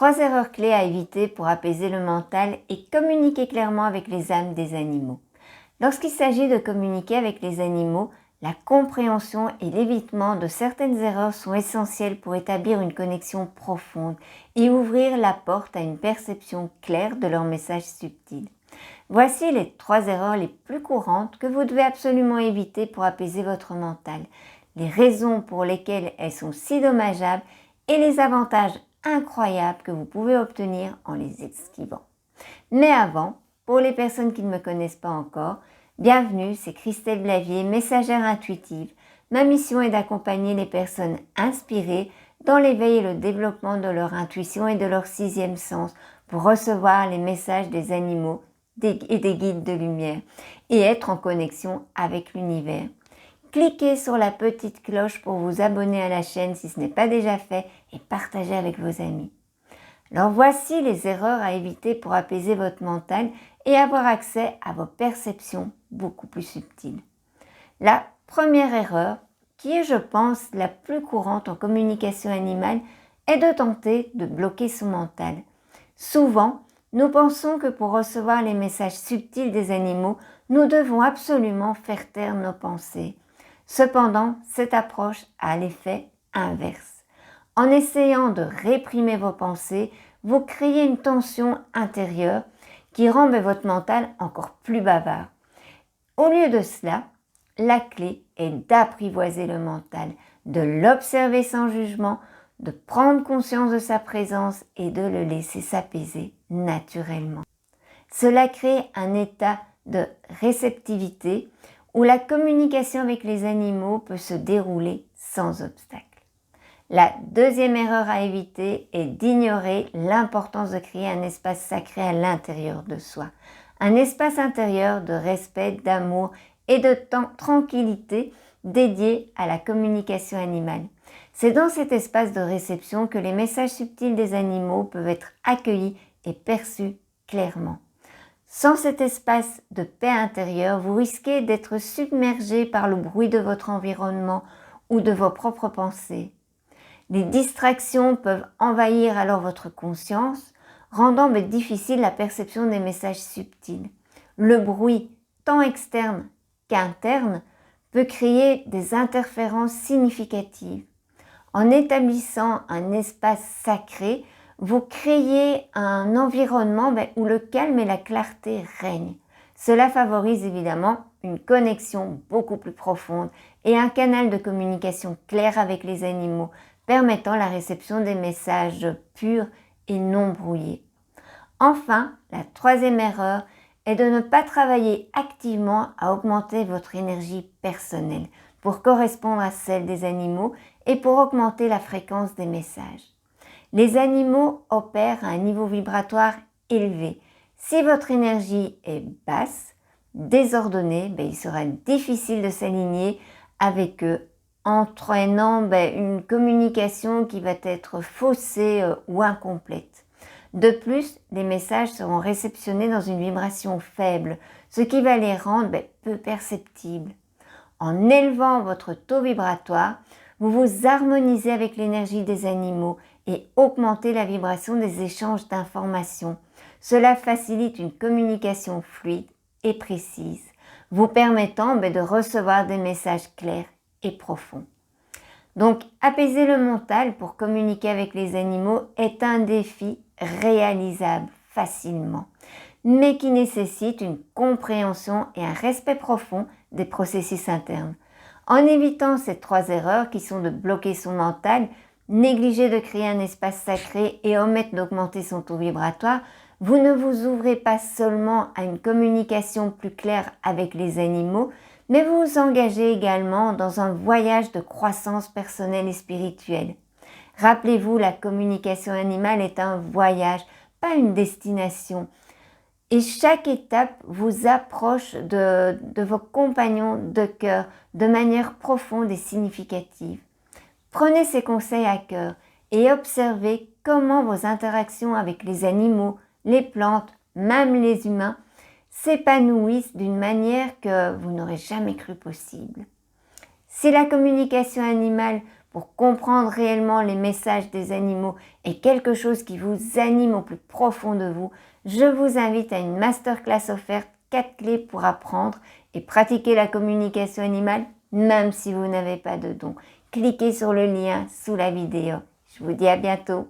3 erreurs clés à éviter pour apaiser le mental et communiquer clairement avec les âmes des animaux. Lorsqu'il s'agit de communiquer avec les animaux, la compréhension et l'évitement de certaines erreurs sont essentiels pour établir une connexion profonde et ouvrir la porte à une perception claire de leur message subtil. Voici les 3 erreurs les plus courantes que vous devez absolument éviter pour apaiser votre mental, les raisons pour lesquelles elles sont si dommageables et les avantages incroyables que vous pouvez obtenir en les esquivant. Mais avant, pour les personnes qui ne me connaissent pas encore, bienvenue, c'est Christelle Blavier, messagère intuitive. Ma mission est d'accompagner les personnes inspirées dans l'éveil et le développement de leur intuition et de leur 6e sens pour recevoir les messages des animaux et des guides de lumière et être en connexion avec l'univers. Cliquez sur la petite cloche pour vous abonner à la chaîne si ce n'est pas déjà fait et partagez avec vos amis. Alors voici les erreurs à éviter pour apaiser votre mental et avoir accès à vos perceptions beaucoup plus subtiles. La première erreur, qui est je pense la plus courante en communication animale, est de tenter de bloquer son mental. Souvent, nous pensons que pour recevoir les messages subtils des animaux, nous devons absolument faire taire nos pensées. Cependant, cette approche a l'effet inverse. En essayant de réprimer vos pensées, vous créez une tension intérieure qui rend votre mental encore plus bavard. Au lieu de cela, la clé est d'apprivoiser le mental, de l'observer sans jugement, de prendre conscience de sa présence et de le laisser s'apaiser naturellement. Cela crée un état de réceptivité où la communication avec les animaux peut se dérouler sans obstacle. La deuxième erreur à éviter est d'ignorer l'importance de créer un espace sacré à l'intérieur de soi. Un espace intérieur de respect, d'amour et de tranquillité dédié à la communication animale. C'est dans cet espace de réception que les messages subtils des animaux peuvent être accueillis et perçus clairement. Sans cet espace de paix intérieure, vous risquez d'être submergé par le bruit de votre environnement ou de vos propres pensées. Les distractions peuvent envahir alors votre conscience, rendant difficile la perception des messages subtils. Le bruit, tant externe qu'interne, peut créer des interférences significatives. En établissant un espace sacré, vous créez un environnement où le calme et la clarté règnent. Cela favorise évidemment une connexion beaucoup plus profonde et un canal de communication clair avec les animaux, permettant la réception des messages purs et non brouillés. Enfin, la troisième erreur est de ne pas travailler activement à augmenter votre énergie personnelle pour correspondre à celle des animaux et pour augmenter la fréquence des messages. Les animaux opèrent à un niveau vibratoire élevé. Si votre énergie est basse, désordonnée, il sera difficile de s'aligner avec eux, entraînant une communication qui va être faussée ou incomplète. De plus, les messages seront réceptionnés dans une vibration faible, ce qui va les rendre peu perceptibles. En élevant votre taux vibratoire, vous vous harmonisez avec l'énergie des animaux et augmentez la vibration des échanges d'informations. Cela facilite une communication fluide et précise, vous permettant de recevoir des messages clairs et profonds. Donc, apaiser le mental pour communiquer avec les animaux est un défi réalisable facilement, mais qui nécessite une compréhension et un respect profond des processus internes. En évitant ces 3 erreurs qui sont de bloquer son mental, négliger de créer un espace sacré et omettre d'augmenter son taux vibratoire, vous ne vous ouvrez pas seulement à une communication plus claire avec les animaux, mais vous vous engagez également dans un voyage de croissance personnelle et spirituelle. Rappelez-vous, la communication animale est un voyage, pas une destination. Et chaque étape vous approche de vos compagnons de cœur de manière profonde et significative. Prenez ces conseils à cœur et observez comment vos interactions avec les animaux, les plantes, même les humains, s'épanouissent d'une manière que vous n'aurez jamais cru possible. Si la communication animale pour comprendre réellement les messages des animaux est quelque chose qui vous anime au plus profond de vous, je vous invite à une masterclass offerte 4 clés pour apprendre et pratiquer la communication animale même si vous n'avez pas de don. Cliquez sur le lien sous la vidéo. Je vous dis à bientôt.